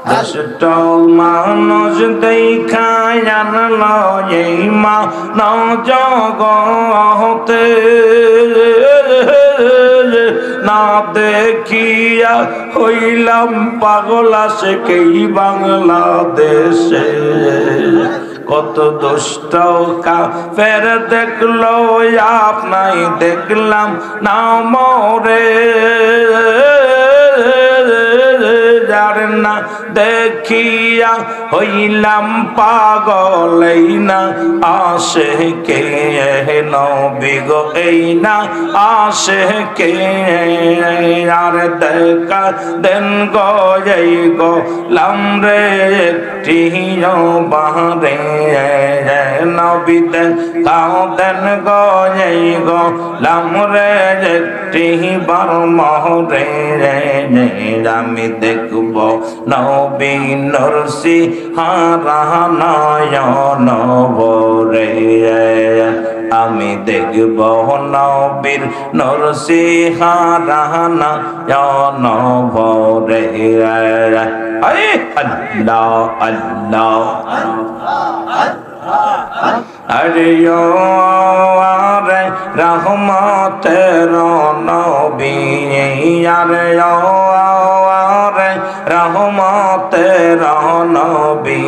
দেশটাও মানুষ দেখায় জানলো এই মানব জগতে না দেখিয়া হইলাম পাগল আশিকেই বাংলাদেশে কত দুষ্ট কাফের দেখলো আপনাই দেখলাম না মরে যার না দেখিয়া হইলাম পাগল এই না আশিকে নবী গো এই না আশিকে আর দেখা দেন গো এই গো লামরে একটি বাহারে নবী দেখাও দেন গো এই গো লামরে একটি বার মহরে আমি দেখব নবী নরসি হারানায়ন বরে আমি দেখব নবীর নরসি হারানায়ন বরে আল্লাহ আল্লাহ আরে রহমতের নবী আরে রহমতের নবী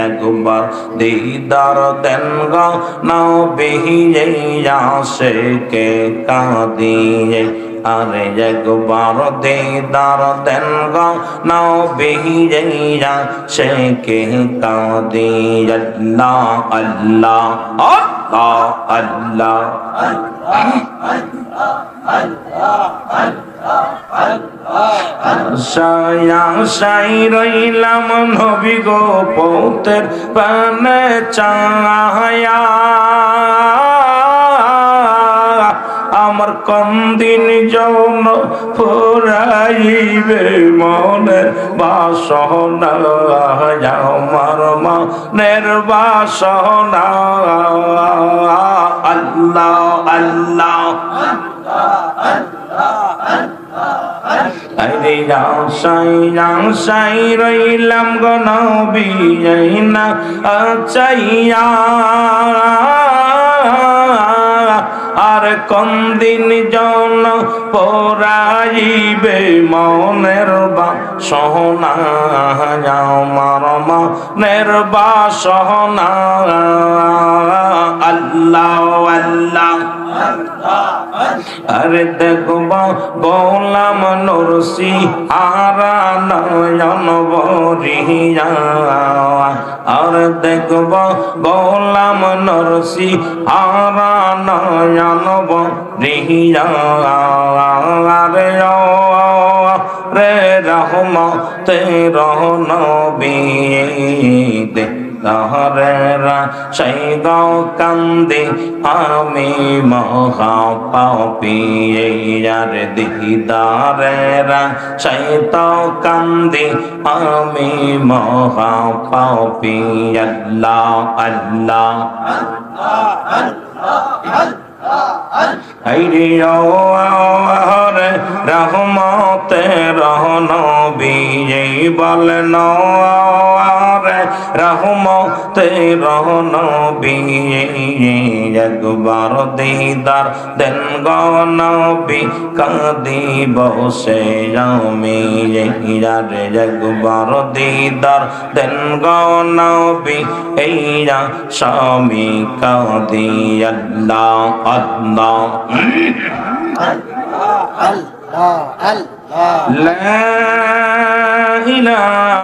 একবার দিদার দেন গো নবী আশিকে কাঁদিয়ে আরে একবার দিদার দেন গো নবী আশিকে কাঁদিয়ে আল্লাহ আল্লাহ আল্লাহ আশায় রইলাম নবী গো পৌতের পানে চায়া আমার কন্দিন যৌন ফুরাইবে মনের বাসনা আমার মনের বাসনা আল্লাহ আল্লাহ আরে আশায় রইলাম গো নবী না চাইয়া আর কন্দিন জন পরাইবে মনের বাসনা আমার মনের বাসনা আল্লাহ আল্লাহ আরে দেখব গোলাম নরসি হারানায়ন বরিয়া আর দেখব গোলাম নরসি হারানায়ন বরিয়া রে রে রহমতের নবী তাহারেরা সেই গো কান্দি আমি মহা পাপী আর দিদারেরা সেই তো কান্দি আমি মহা পাপী আল্লাহ আল্লাহ আইরে রে রহমতের নবী বলেন রহমতের নবী একবার দিদার দেন গো নবী কাঁদিব সে আমি একবার দিদার দেন গো নবী এই স্বামী কাঁদি আল্লাহ আল্লাহ লা ইলাহা